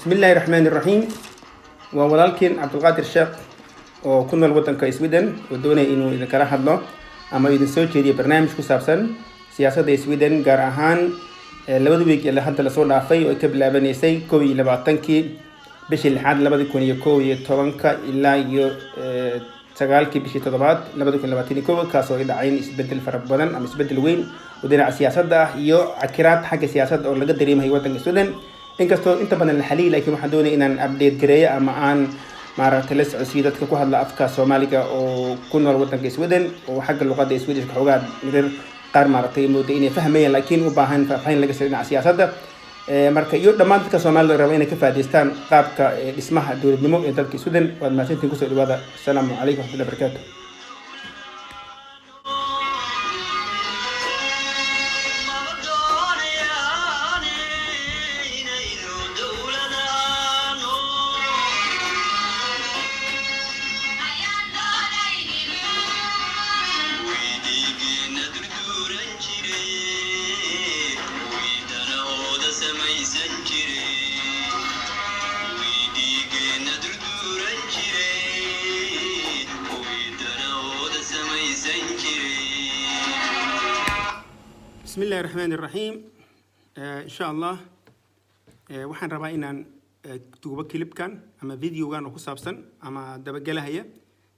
بسم الله الرحمن الرحيم وولالكين عبد القادر الشيخ وكنا الوطن كإسويدن ودونا إنه إذا كره الله أما إذا سويت هذه برنامج كسابسن سياسة إسويدن جارهان لبدو بيك اللي حتى لصور عفي وكبل لبني سي كوي لبعتنكي بش الحاد لبدو يكون يكوي طبعاً إلا يو سجالك بشي تضبط لبدو يكون لبعتني كوي كاسو إذا عين يسبدل فربنا أم يسبدل وين ودينا السياسة ده يو عكرات حاجة سياسة أو لقد دريم هي وطن إسويدن inkastoo inta badan la xaliil laakiin waxaan doonay inaan update gareeyo ama aan maaragtay la socodsiyo dadka ku hadla afka Soomaaliga oo ku nool wadanka Sweden oo xagga luqadda Swedish ka xogaa mirar qaar maaragtay moodo inay fahmayaan laakiin u baahan faahfaahin laga soo dhinaca siyaasadda marka iyo dhammaan dadka Soomaalida raba inay ka faa'iideystaan qaabka dhismaha dawladnimo ee dalka Sweden waad mahadsantiin ku soo dhawaada assalaamu calaykum wa rahmatullahi wa barakaatuh بسم الله الرحمن الرحيم إن شاء الله waxaan rabaa inaan duubo clipkan ama videogan oo ku saabsan ama dabagalahaya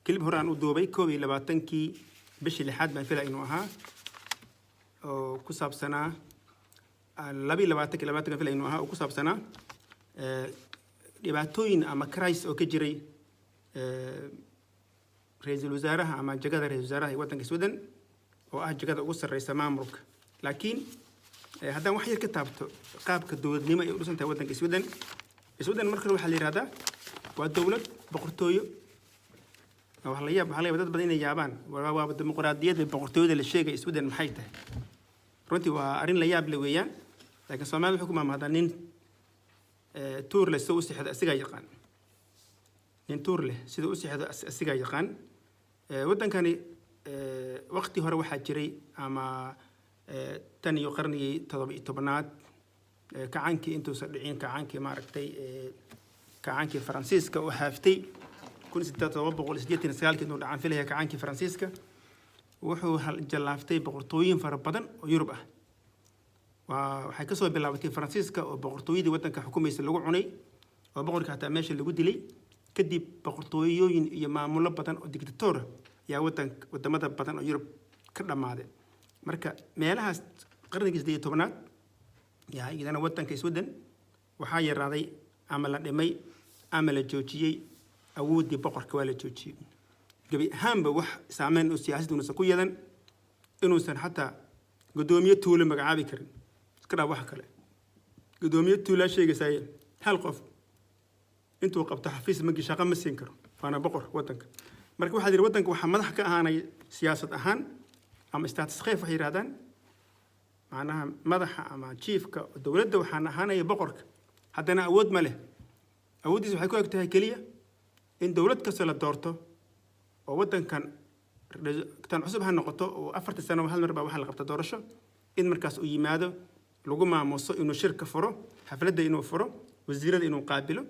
clip hore aan u duubay 22kii bishii lixaad baan filay inuu ahaa oo ku saabsanaa 22 filay inuu ahaa oo ku saabsanaa dhibaatooyin ama crisis oo ka jiray ra'iisul wasaaraha ama jagada ra'iisul wasaaraha ee wadanka Sweden oo ah jagada ugu sarreysa maamulka laakiin haddaan wax yar ka taabto qaabka dawladnimo ee u dhisan tahay wadanka Sweden marka waxa la yiraahdaa waa dawlad boqortooyo wax la yaab dad badan inay yaabaan waa dimuqraadiyadda boqortooyada la sheegay Sweden maxay tahay runtii waa arrin la yaab leh weeyaan laakiin Soomaaliya wuxuu ku maamulaa nin tuur leh soo sixda asiga yaqaan nin tuur leh sida u sixda asiga yaqaan wadankani waqti hore waxaa jiray ama tan iyo qarnigii 17aad kacaankii intuusan dhicin kacaankii maaragtay kacaankii Faransiiska oo haaftay 1789 inuu dhacaan filaya kacaankii Faransiiska wuxuu jallaaftay boqortooyin fara badan oo Yurub ah waxay ka soo bilaabatay Faransiiska oo boqortooyadii wadanka xukumaysa lagu cunay oo boqorka hataa meesha lagu dilay kadib boqortooyooyin iyo maamulo badan oo dictator yaa wadamada badan oo Yurub ka dhamaaday marka meelahaas qarnigii 18aad yaa iyadana wadanka Sweden waxaa yaraaday ama la dhimay ama la joojiyay awoodii boqorka waa la joojiyay gabi ahaanba wax saameyn oo siyaasadda ku yeelan inuusan xataa gudoomiye tuulo magacaabi karin iska wax kale gudoomiye tuulo sheegayay hal qof intuu qabto xafiis magi shaqo ma siin karo waana boqor wadanka marka waxa jira wadanka waxa madax ka ahaanay siyaasad ahaan ama status khayf waxay yiraahdaan macnaha madaxa ama chiefka dawladda waxaan ahaanay boqorka haddana awood ma leh awoodiisa waxay ku egtahay kaliya in dawlad kasta la doorto oo wadankan tan cusub ha noqoto oo 4 sano hal mar baa waxa la qabta doorasho in markaas uu yimaado lagu maamuuso inuu shirka furo xafladda inuu furo wasiirada inuu qaabilo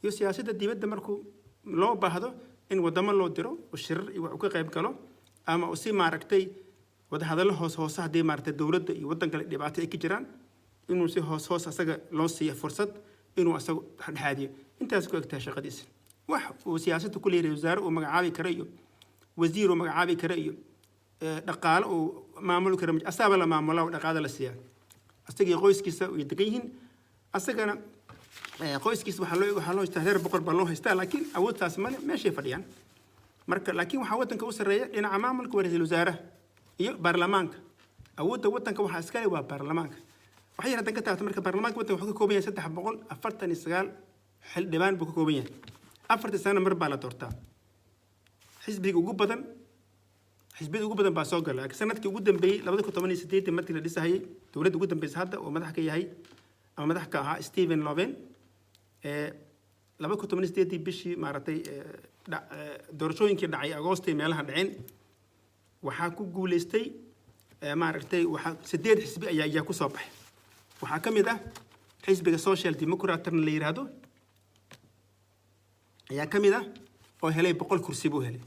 iyo siyaasadda dibadda markuu loo baahdo in wadamo loo diro oo shirar iyo wax ka qayb galo ama oo si maaragtay wada hadallo hoos hadii maaragtay dawladda iyo wadanka la dhibaato ay ka jiraan inuu si hoos asaga loo siiyo fursad inuu asagu dhexaadiyo intaas ku egtahay shaqadiisa wax uu siyaasadda ku leeyahay wasaare uu magacaabi karo iyo wasiir uu magacaabi karo iyo dhaqaale uu maamul karo asaaba la maamula dhaqaale la siiyaa asagii qoyskiisa u degan yihiin asagana qoyskiisa waxa loo istaa boqor baa loo haystaa laakiin awoodtaas ma meeshay fadhiyaan marka laakiin waxa wadanka u sareeya dhinaca maamulka ra'iisul wasaaraha iyo baarlamaanka awoodda wadanka waxa iska leh waa baarlamaanka waxa yar hadan ka taabto marka baarlamaanka wadanka wuxuu ka kooban yahay 349 xildhibaan buu ka kooban yahay 4 sano mar baa la doortaa xisbiga ugu badan baa soo galay sanadkii ugu dambeeyay 2018 markii la dhisayay dawladda ugu dambeysay hadda oo madax ka yahay ama madax ka ahaa Stephen Loven 2018 bishii maaragtay doorashooyinkii dhacay Agoosto meelaha dhaceen waxaa ku guuleystay maaragtay waxa 8 xisbi ayaa ku soo baxay waxaa kamid ah حزب السوشيال ديمقراطي اللي يرادو ayaa ka mid ah oo helay 100 kursi buu helay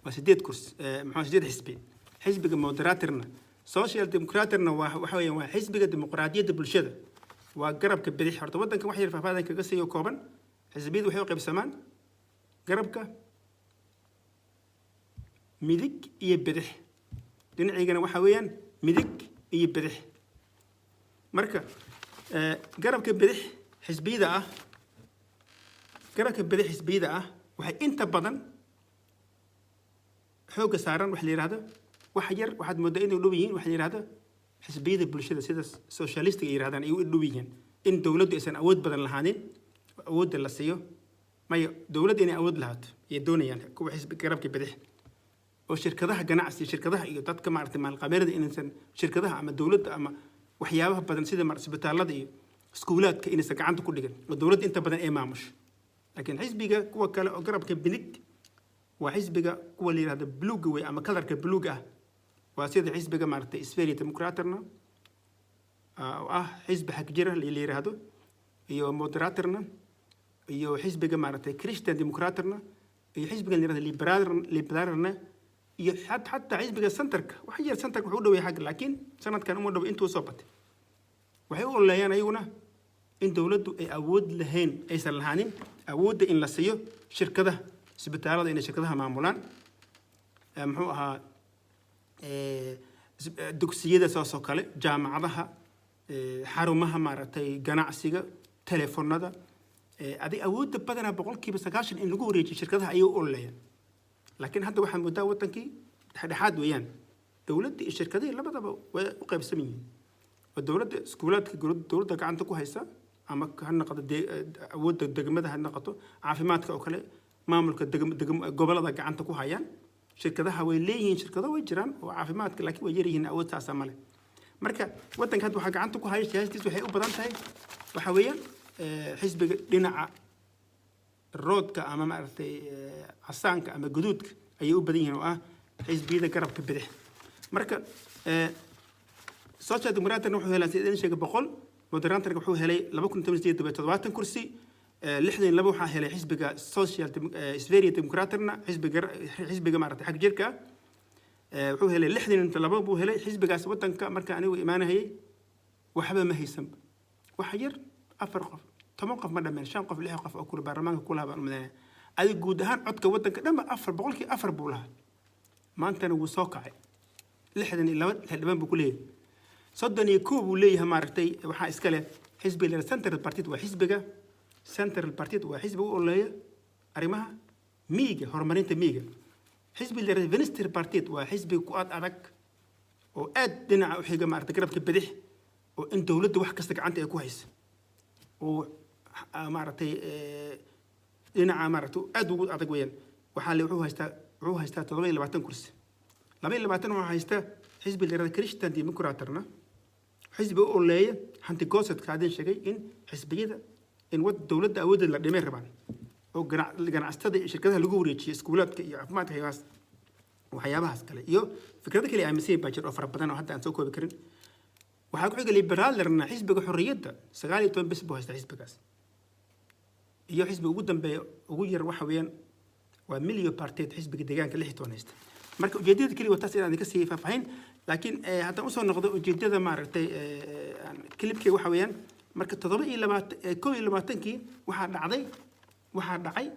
waa 8 kursi maxaa 8 xisbi xisbiga moderatorna social democratorna waxa weeyaan waa xisbiga dimuqraadiyadda bulshada waa garabka bidix horta wadanka wax yar faahfaahin kaga siiyo kooban xisbiyadu waxay u qaybsamaan garabka midig iyo bidix dhinacigana waxa weeyaan midig iyo bidix marka garabka bidix xisbiyada ah garabka bidix xisbiyada ah waxay inta badan xooga saaran wax la yiraahdo wax yar waxaad moodaa inay u dhow yihiin wax la yiraahdo xisbiyada bulshada sida socialist ay yiraahdaan ay u dhow yihiin in dawladdu aysan awood badan lahaanin awoodda la siiyo maya dawladda inay awood lahaato ay doonayaan kuwa xisbi garabka bidix oo shirkadaha ganacsi shirkadaha iyo dadka maartay maalqabeelada inaysan shirkadaha ama dawladda ama waxyaabaha badan sida isbitaalada iyo iskuulaadka inaysan gacanta ku dhigan oo dawladda inta badan ay maamusho laakiin xisbiga kuwa kale oo garabka bidix waa xisbiga kuwa la yiraahdo buluuga way ama kalarka buluuga ah waa sida xisbiga maartay Isferi Democratorna oo xisbi xaq jira la yiraahdo iyo moderatorna iyo xisbiga maartay Christian Democratorna iyo xisbiga la yiraahdo liberalna iyo hatta xisbiga centerka waxa yar centerka wuxuu u dhow yahay xaq laakiin sanadkan uma dhow intuu soo batay waxay u leeyaan ayaguna in dawladdu ay awood lahayn aysan lahaanin awoodda in la siiyo shirkadaha isbitaalada inay shirkadaha maamulaan muxuu ahaa dugsiyada soo kale jaamacadaha xarumaha maaragtay ganacsiga telefoonada adig awoodda badanaa 90% in lagu wareejiyo shirkadaha ayay u oleeyaan laakiin hadda waxaa moodaa wadankii dhexdhexaad weeyaan dawladda iyo shirkadaha labadaba way u qaybsan yihiin oo dawladda iskuulaadka dawladda gacanta ku haysa ama ha noqdo awoodda degmada ha noqoto caafimaadka oo kale maamulka gobolada gacanta ku hayaan shirkadaha way leeyihiin shirkado way jiraan oo caafimaadka laakiin way yaryihiin awood taas male marka wadanka hadda waxa gacanta ku haya siyaasaddiisu waxay u badan tahay waxa weeyaan xisbiga dhinaca roodka ama maartay casaanka ama guduudka ayay u badan yihiin oo xisbiyada garabka bidix marka social democratic wuxuu helay sideen sheegay 100 moderatorka wuxuu helay 2017 kursi 62 waxaa helay xisbiga social Isferi Democratorna xisbiga maartay xaq jirka wuxuu helay 62 buu helay xisbigaas wadanka marka anigu imaanayay waxba ma haysan wax yar 4 qof 10 qof ma dhameen 5 qof 6 qof oo kula baarlamaanka kula baan umaleeyaa adi guud ahaan codka wadanka dhanba 4% buu lahaa maantana wuu soo kacay 62 xildhibaan buu ku leeyahay 32 buu leeyahay maartay waxa iska leh xisbiga Central Party waa xisbiga Central Party waa xisbi u oleeya arimaha miiga horumarinta miiga xisbiga Venstre Party waa xisbi ku adag oo aad dhinaca u xiga maartay garabka bidix oo in dawladda wax kasta gacanta ay ku hayso oo maartay dhinaca maartay aad ugu adag weeyaan waxa la wuxuu haystaa 22 kursi 22 waxa haystaa xisbiga Christian Democratorna xisbi u oleeya hanti goosad kaadin sheegay in xisbiyada in dawladda awoodda la dhimay rabaan oo ganacsatada iyo shirkadaha lagu wareejiyo iskuulaadka iyo caafimaadka hay'adaha waxyaabahaas kale iyo fikrado kale aaminsan baa oo fara badan oo hadda aan soo koobi karin waxaa ku xigay liberalna xisbiga xorriyadda 19 bes buu haysta xisbigaas iyo xisbiga ugu dambeeya ugu yar waxa weeyaan waa Milio Party xisbiga deegaanka 16 haysta marka ujeedada kaliya waa taas inaan ka sii faahfaahin laakiin haddaan u soo noqdo ujeedada maaragtay klibkii waxa weeyaan marka 22 waxaa dhacay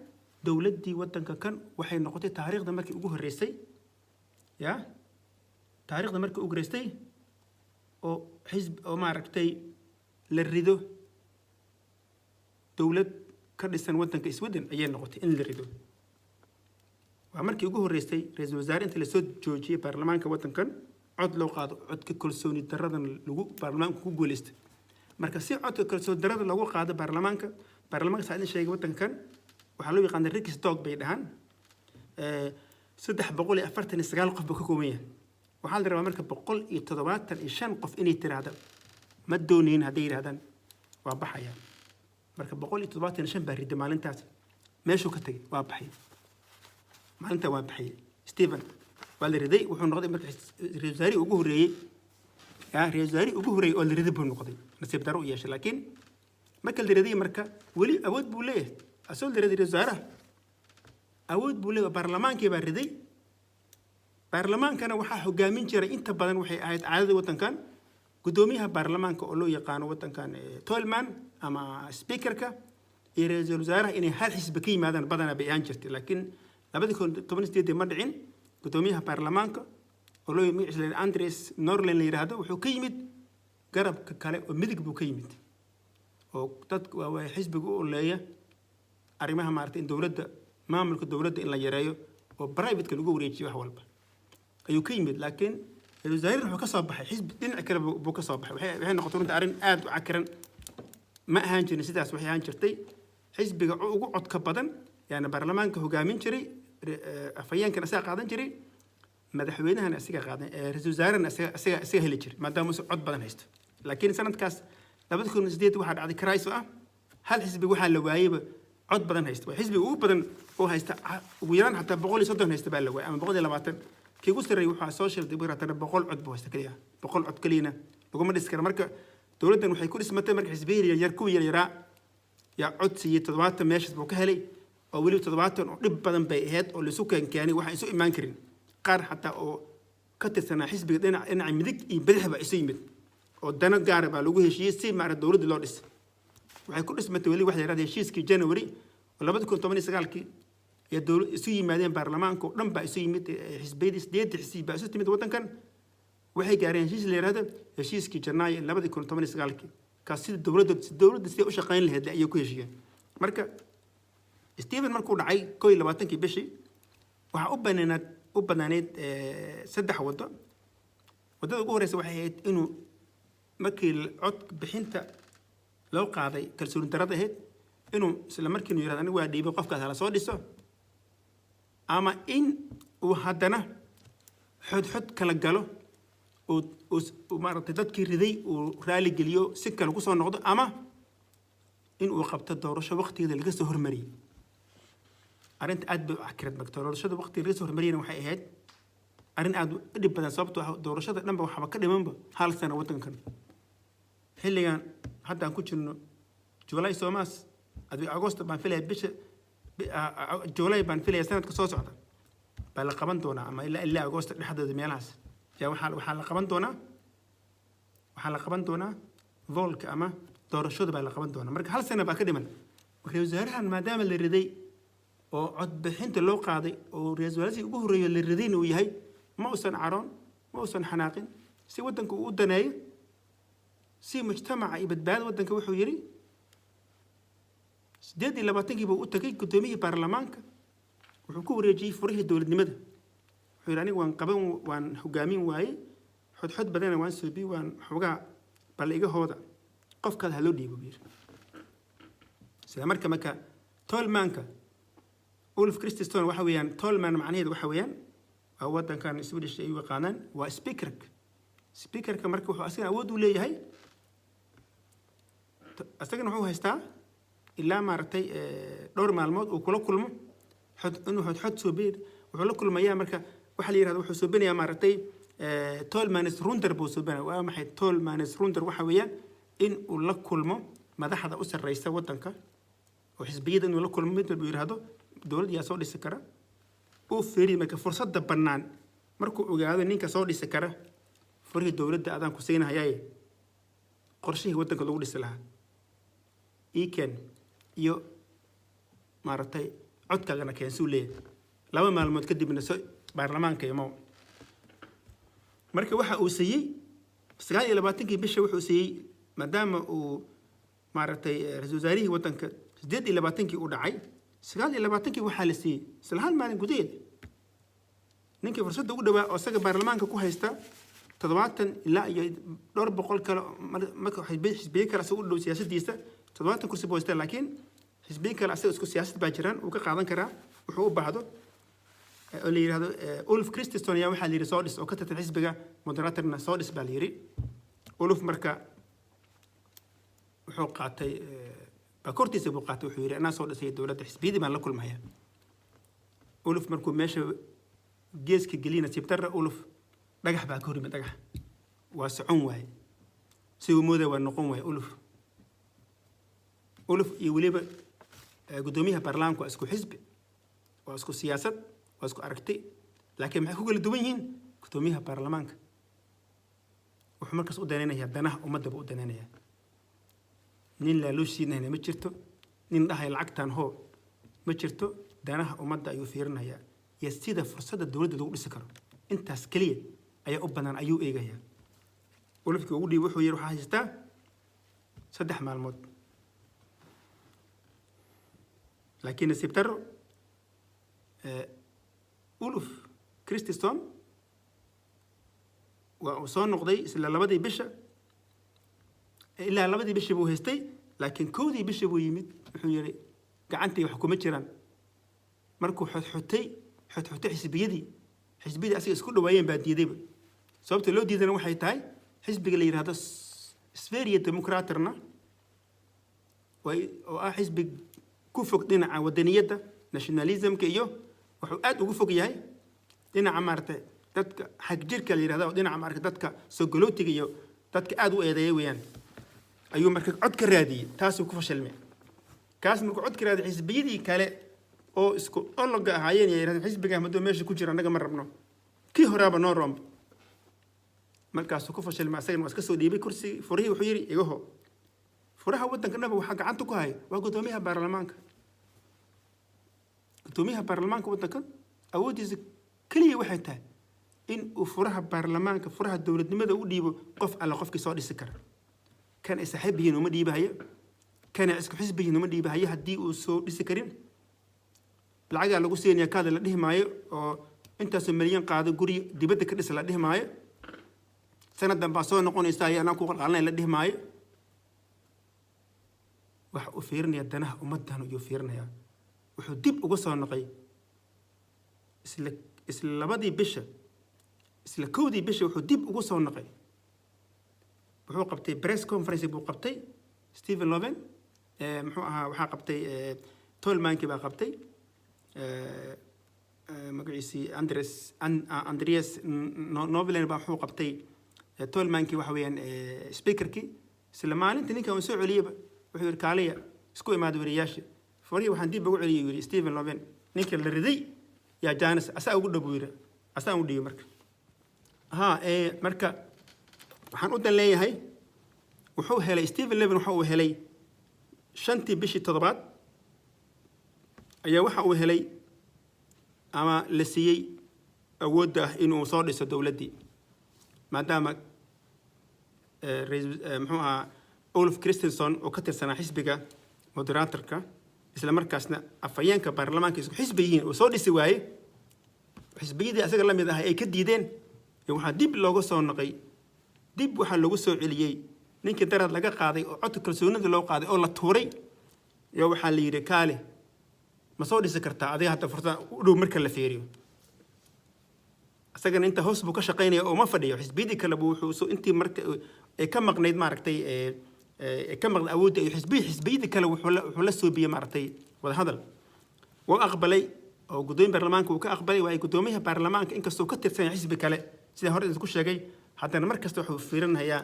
dawladdii wadanka kan waxay noqotay taariikhda markii ugu horeysay taariikhda markii ugu horeysay oo xisb oo maaragtay la rido dawlad ka dhisan wadanka Sweden ayay noqotay in la rido waa markii ugu horeysay ra'iisul wasaare inta la soo joojiyay baarlamaanka wadankan cod loo qaado codka kalsooni daradan lagu baarlamaanka ku guuleystay marka si codka kalsooni darada lagu qaado baarlamaanka saadin sheegay wadankan waxa loo yaqaan Riksdag bay dhahan 349 qof buu ka kooban yahay waxa la rabaa marka 175 qof inay tiraahdo ma dooneen haday yiraahdaan waa baxaya marka 175 baa riday maalintaas meeshuu ka tagay waa baxay maalinta waa baxay Stephen waa la riday wuxuu noqday marka ra'iisul ugu horeeyay ra'iisul ugu horeeyay oo la riday buu noqday nasiib daro u yeeshay laakiin marka la riday marka wali awood buu leeyahay asoo la riday ra'iisul awood buu leeyahay baarlamaankii baa riday baarlamaankana waxaa hogaamin jiray inta badan waxay ahayd caadada waddankan gudoomiyaha baarlamaanka oo loo yaqaano waddankan Tolman ama speakerka iyo ra'iisul wasaaraha inay hal xisbi ka yimaadaan badanaa bay ahaan jirtay laakiin 2018 ma dhicin gudoomiyaha baarlamaanka oo loo yaqaan Andres Norlin la yiraahdo wuxuu ka yimid garabka kale oo midig buu ka yimid oo dadku waa xisbiga u leeyahay arrimaha maartay in dawladda maamulka dawladda in la yareeyo oo private-ka lagu wareejiyo wax walba ayuu ka yimid laakiin wasaaraha wuxuu ka soo baxay xisbi dhinac kale buu ka soo baxay waxay noqotay runtii arrin aad u cakaran ma ahaan jirin sidaas waxay ahaan jirtay xisbiga ugu codka badan yani baarlamaanka hogaamin jiray afayeenkana asaga qaadan jiray madaxweynahana asaga qaadan ra'iisul wasaarahana asaga heli jiray maadaama uu cod badan haysto laakiin sanadkaas 2008 waxaa dhacday crisis ah hal xisbi waxaa la waayayba cod badan haysta waa xisbiga ugu badan oo haysta ugu yaraan xataa 130 haysta baa la waayay ama 120 kii ugu sarreeyay waxaa social democrat-na 100 cod buu haysta kaliya 100 cod kaliyana laguma dhis karo marka dawladdan waxay ku dhismatay marka xisbiga yar ku yaraa yaa cod siiyay 70 meeshas buu ka helay oo weli 70 oo dhib badan bay ahayd oo la isu keenay waxa isu imaan karin qaar xataa oo ka tirsanaa xisbiga dhinaca midig iyo bidixba isu yimid oo dana gaar ah lagu heshiiyay si maara dawladda loo dhis waxay ku dhismatay weli wax yaraad heshiiskii January 2019 ya dawlad isu yimaadeen baarlamaanka oo dhan baa isu yimid xisbiyada 8 xisbi baa isu timid waddankan waxay gaareen heshiis la yiraahdo heshiiskii Janaayo 2019 ka sida dawladda si u shaqeyn lahayd ayay ku heshiiyeen marka Stephen markuu dhacay 22 bishii waxa u banaaneed saddex wado wadada ugu horeysa waxay ahayd inuu markii cod bixinta loo qaaday kalsooni darrada ahayd inuu isla markii uu yiraahdo anigu waa dhiibay qofkaas la soo dhiso ama in uu haddana xod kala galo oo maaragtay dadkii riday uu raali geliyo si kale ku soo noqdo ama in uu qabto doorasho waqtigeeda laga soo hormariyay arrinta aad bay u cakirad magto doorashada waqtigeeda laga soo hormariyayna waxay ahayd arrin aad u dhib badan sababtoo ah doorashada dhanba waxba ka dhimanba hal sano waddankan xilligan hadda aan ku jirno July Soomaas adii August baan filaya bisha July baan filaya sanadka soo socda baa la qaban doonaa ama ilaa August dhexdeeda meelahaas yaa waxaa la qaban doonaa volka ama doorashada baa la qaban doonaa marka hal sano baa ka dhiman ra'iisul wasaarahan maadaama la riday oo cod bixinta loo qaaday oo ra'iisul wasaarihii ugu horeeyay la ridayna uu yahay ma uusan caroon ma uusan xanaaqin si waddanku u daneeyo si mujtamaca iyo badbaadada waddanka wuxuu yiri 28 buu u tagay gudoomiyihii baarlamaanka wuxuu ku wareejiyay furihii dawladnimada wuxuu yiri anigu waan hogaamin waaye xod badan waan soo bi waan xogaa bal iga hooda qofka hal loo dhiibo bir sida marka Tolmanka Ulf Kristersson waxa weeyaan Tolman macnaheedu waxa weeyaan waa waddankan Swedish ay yaqaanaan waa speakerka marka wuxuu asagana awood u leeyahay asagana wuxuu haystaa ilaa maartay dhowr maalmood uu kula kulmo xod soo beer wuxuu la kulmayaa marka waxa la yiraahdo wuxuu soo beenayaa maartay Tolmanes Runder buu soo beenayaa waa maxay Tolmanes Runder waxa weeyaan in uu la kulmo madaxda u sarreysa waddanka oo xisbiyada inuu la kulmo mid walba yiraahdo dawladda yaa soo dhisi kara oo feeri marka fursadda bannaan markuu ogaado ninka soo dhisi kara furihii dawladda adaan ku siinayaa qorshihii waddanka lagu dhisi lahaa iken iyo maartay codkaagana keensu leeyahay laba maalmood kadibna soo baarlamaanka imo marka waxa uu siiyay 29 bisha wuxuu siiyay maadaama uu maartay ra'iisul wasaarihii waddanka 28 uu dhacay 29 waxa la siiyay isla hal maalin gudaheed ninkii fursadda ugu dhawaa oo isaga baarlamaanka ku haysta 70 ilaa iyo dhowr boqol kale marka xisbiga kale soo dhow siyaasadiisa 70 kursi buu haystaa laakiin xisbiga kale asaga isku siyaasad baa jiraan uu ka qaadan karaa wuxuu u baahdo oo la yiraahdo Ulf Kristersson yaa waxa la yiri soo dhis oo ka tirsan xisbiga moderatorna soo dhis baa la yiri Ulf marka wuxuu qaatay bakortiisa buu qaatay wuxuu yiri anaa soo dhisay dawladda xisbiyada baan la kulmaya Ulf markuu meesha geeska gelina sibtarra Ulf dhagax baa ka hor yimid dhagax waa socon waaye si uu mooday waa noqon waaye Ulf iyo waliba gudoomiyaha baarlamaanka isku xisbi واسكو سياسة واسكو أركتي لكن ما كل دوينين كتوميها برلمانك وحمركس قدانينا هي دناه ومدة بقدانينا هي نين لا لوشينا هنا متشرتو نين ده العقتان هو متشرتو دناه ومدة يثيرنا هي يستيد فرصة الدولة دول السكر أنت سكلية أي أبنا أيو إيه هي ولفك ودي وحو يروح هاجتا صدح مع الموت لكن السبتر أولف كريستيستون وصون نقضي إلا لبدي بشة إلا لبدي بشة بو هستي لكن كودي بشة بو يمد وحيري قعنتي وحكومة جيران مركو حتى حسبيدي أسيس كله وين بعد يديب صوبت لو ديدنا وحي تاي حزب اللي هذا سفيرية ديمقراطرنا وحزب كفوك دينا ودنيته ناشوناليزم كيو وحو aad ugu fog yahay dhinaca maartay dadka xaq jirka la yiraahdo dhinaca maartay dadka sogolootiga iyo dadka aad u eedeeyay weeyaan ayuu markaa cod ka raadiyay taas uu ku fashilmay kaas markuu cod ka raadiyay xisbiyadii kale oo isku ologa ahaayeen ay yiraahdeen xisbiga madoo meesha ku jira anaga ma rabno kii horaaba noo romb markaas uu ku fashilmay asagana waa iska soo dhiibay kursi furihii wuxuu yiri igaho furaha wadanka naba waxa gacanta ku hay waa gudoomiyaha baarlamaanka gudoomiyaha baarlamaanka wadanka awoodiisa kaliya waxay tahay in uu furaha baarlamaanka furaha dowladnimada u dhiibo qof alla qofkii soo dhisi kara kan ay saaxiib yihiin uma dhiibahayo kan ay isku xisbi yihiin uma dhiibahayo haddii uu soo dhisi karin lacagaa lagu siinayaa kaada la dhihi maayo oo intaasoo milyan qaado guri dibadda ka dhisa la dhihi maayo sanadan baa soo noqonaysa ayaa anaa ku qalqaalinaya la dhihi maayo waxa uu fiirinaya danaha ummaddan ayuu fiirinayaa wuxuu dib uga soo noqay isla labadii bisha isla kowdii bisha wuxuu dib ugu soo noqay wuxuu qabtay press conference buu qabtay Stephen Loven muxuu ahaa waxaa qabtay Tolmanki baa qabtay magaciisi Andreas Novelen baa wuxuu qabtay Tolmanki waxa weeyaan speakerkii isla maalintii ninka uu soo celiyay wuxuu yiri kaaliya isku imaad wariyaasha farihi waxaan dib ugu celiyay yiri Stephen Loven ninka la riday yaa jaanis asaa ugu dhabuira asaa u dhiyay marka marka waxaan u dan leeyahay wuxuu helay Stephen Loven waxa uu helay 5tii bishii 7aad ayaa waxa uu helay ama la siiyay awoodda inuu soo dhiso dawladdii maadaama muxuu ahaa Ulf Kristersson oo ka tirsanaa xisbiga moderatorka isla markaasna afayeenka baarlamaanka isku xisbiyiin oo soo dhisi waayay xisbiyadii asaga la mid ah ay ka diideen waxaa dib looga soo noqay dib waxaa lagu soo celiyay ninkii darad laga qaaday oo cod kalsoonida loo qaaday oo la tuuray iyo waxaa la yiri kaale ma soo dhisi kartaa adiga hadda fursad u dhow marka la fiiriyo asagana inta hoos buu ka shaqeynaya oo ma fadhiyo xisbiyadii kale buu wuxuu intii marka ay ka maqnayd maaragtay ka maqnay awoodda ay xisbiyadii kale wuxuu la soo biyay maaragtay wada hadal wuu aqbalay oo gudoomiyaha baarlamaanka uu ka aqbalay waa gudoomiyaha baarlamaanka inkastoo ka tirsan xisbi kale sida hore idinku sheegay haddana markasta wuxuu fiirinayaa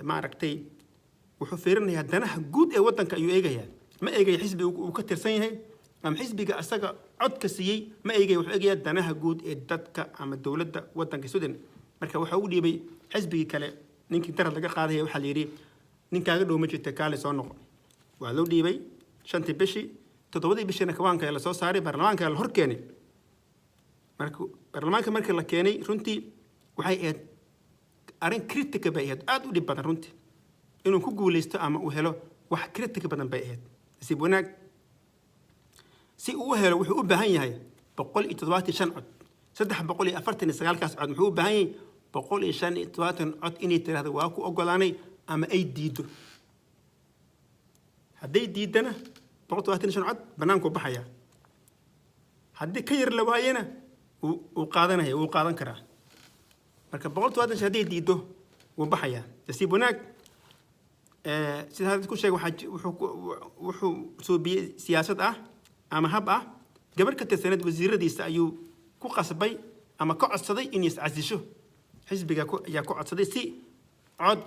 maaragtay wuxuu fiirinayaa danaha guud ee wadanka ayuu eegayaa ma eegaya xisbi uu ka tirsan yahay ama xisbiga asaga codka siiyey ma eegaya wuxuu eegayaa danaha guud ee dadka ama dowladda wadanka Sudan marka waxa uu dhiibay xisbigii kale ninkii darad laga qaaday waxa la yiri ninkaaga dhow ma jirta kaale soo noqo waa loo dhiibay 5tii bishii 7tii bishina kawaanka la soo saaray baarlamaanka la hor keenay baarlamaanka markii la keenay runtii waxay ahayd arrin critical bay ahayd aad u dhib badan runtii inuu ku guuleysto ama uu helo wax critical badan bay ahayd si wanaag si uu helo wuxuu u baahan yahay 175 cod 349 kaas cod wuxuu u baahan yahay 175 cod inay tiraahdo waa ku ogolaanay ama ay diido hadday diidana 125 cod banaanku baxaya haddii ka yar la waayana uu qaadan karaa marka 125 hadday diido wuu baxaya si wanaag sida hadda ku sheegay wuxuu soo biyay siyaasad ah ama hab ah gabar ka tirsanad wasiiradiisa ayuu ku qasbay ama ka codsaday in iscasisho xisbiga ayaa ku codsaday si cod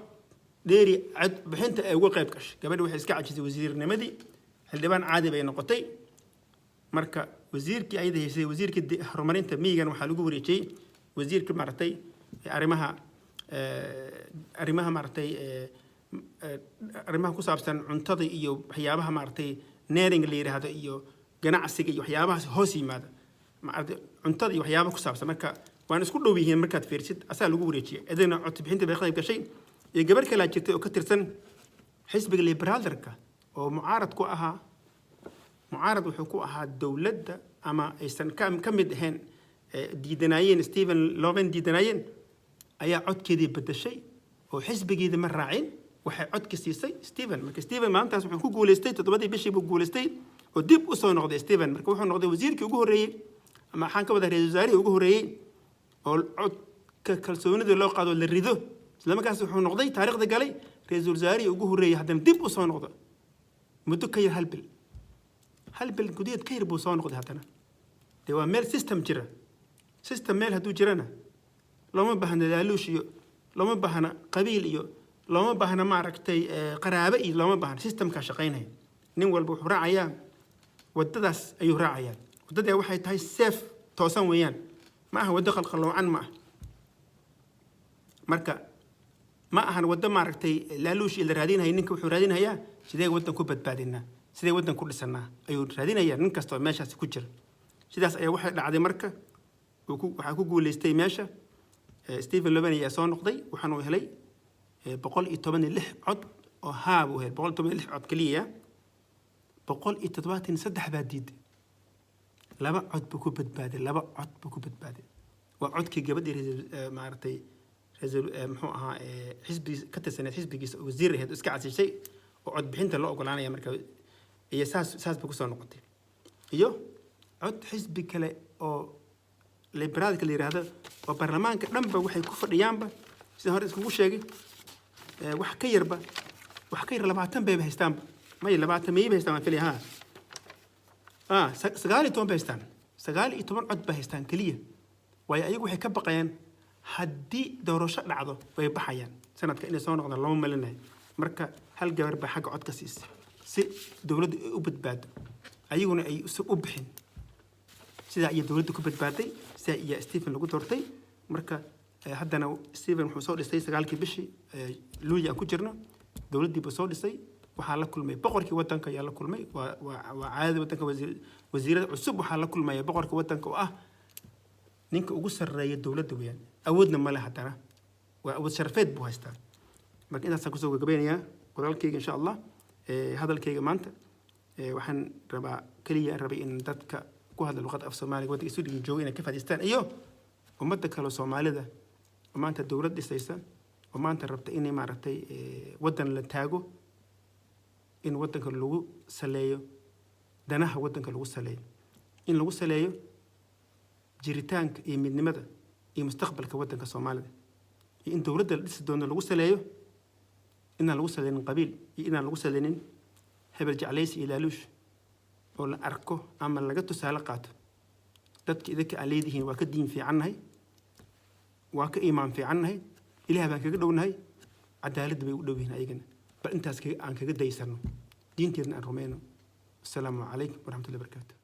dheeri cod bixinta ay uga qayb gashay gabadhu waxay iska cajisay wasiirnimadii xildhibaan caadi bay noqotay marka wasiirkii ayada haysay wasiirkii horumarinta miyigan waxaa lagu wareejiyey wasiirkii maaragtay arrimaha maaragtay arrimaha ku saabsan cuntada iyo waxyaabaha maaragtay neering la yiraahdo iyo ganacsiga iyo waxyaabahaas hoos yimaada maaragtay cuntada iyo waxyaabaha ku saabsan marka waan isku dhow yihiin markaad fiirsid asaa lagu wareejiyey idina cod bixinta bay qayb gashay iyo gabar kale jirtay oo ka tirsan xisbiga liberaalka oo mucaarad ku ahaa mucaarad wuxuu ku ahaa dowladda ama aysan ka mid ahayn diidanayeen Stephen Loven diidanayeen ayaa codkeedii bedeshay oo xisbigeedii ma raacin waxay codka siisay Stephen marka Stephen maantaas wuxuu ku guuleystay 7 bishii buu guuleystay oo dib u soo noqday Stephen marka wuxuu noqday wasiirkii ugu horeeyay ama waxaan ka wada ra'iisul wasaarihii ugu horeeyay oo codka kalsoonida loo qaado la rido isla markaas wuxuu noqday taariikhda galay ra'iisul wasaarihii ugu horeeyay haddana dib u soo noqdo muddo ka yar hal bil gudeed ka yar buu soo noqday haddana dee waa meel system jira system meel hadduu jirana looma baahna laaluush iyo looma baahna qabiil iyo looma baahna maaragtay qaraabo iyo looma baahna systemka shaqaynaya nin walba wuxuu raacayaa wadadaas ayuu raacayaa wadada waxay tahay safe toosan weeyaan ma aha wada qalqaloocan ma aha marka ma ahan wada maaragtay laaluush la raadinayo ninka wuxuu raadinayaa sidee wadan ku badbaadinaa sidee wadan ku dhisanaa ayuu raadinayaa nin kasta oo meeshaas ku jira sidaas ayaa waxay dhacday marka waxaa ku guuleystay meesha Stephen Loven ayaa soo noqday waxaanu helay 116 cod oo haa buu helay 116 cod kaliya 173 baa diiday laba cod buu ku badbaaday waa codkii gabadhii maaragtay muxuu ahaa xisbi ka tirsan xisbigiisa wasiir ahayd iska casishay oo cod bixinta loo ogolaanaya marka iyo saas buu ku soo noqotay iyo cod xisbi kale oo liberaalka la yiraahdo oo baarlamaanka dhanba waxay ku fadhiyaanba sida hore iskugu sheegay wax ka yar 20 bay haystaanba may 20 may bay haystaan fili ha 19 bay haystaan 19 cod bay haystaan kaliya way ayagu waxay ka baqayaan haddii doorasho dhacdo way baxayaan sanadka inay soo noqdaan lama malinayo marka hal gabar baa xagga codka siisay si dowladdu ay u badbaado ayaguna ay u bixin sida ay dowladdu ku badbaaday sida ay Stephen lagu doortay marka haddana Stephen wuxuu soo dhisay 9kii bishii luuya ku jirno dowladdii buu soo dhisay waxaa la kulmay boqorkii wadanka ayaa la kulmay waa caadi wadanka wasiirada cusub waxaa la kulmay boqorkii wadanka oo ah ninka ugu sarreeya dowladda weeyaan awoodna ma leh haddana waa awood sharafeed buu haystaa marka intaasaan kusoo gabagabeynayaa qoraalkayga insha allah hadalkayga maanta waxaan rabay in dadka ku hadla luqadda af Soomaaliga waddanka isu dhigin jooga inay ka faa'iideystaan iyo ummadda kale Soomaalida oo maanta dowlad dhisaysa oo maanta rabta inay maaragtay waddan la taago in waddanka lagu saleeyo danaha waddanka lagu saleeyo in lagu saleeyo jiritaanka iyo midnimada iyo mustaqbalka waddanka Soomaalida iyo in dowladda la dhisi doono lagu saleeyo inaan lagu saleynin qabiil iyo inaan lagu saleynin hebel jeclaysi iyo laaluush oo la arko ama laga tusaale qaato dadka idinka aan leedihiin waa ka diin fiicannahay waa ka iimaan fiicannahay ilaah baan kaga dhownahay cadaaladda bay u dhow yihiin ayagana bal intaas aan kaga daysano diinteedna aan rumayno assalaamu calaykum waraxmatullahi wabarakaatu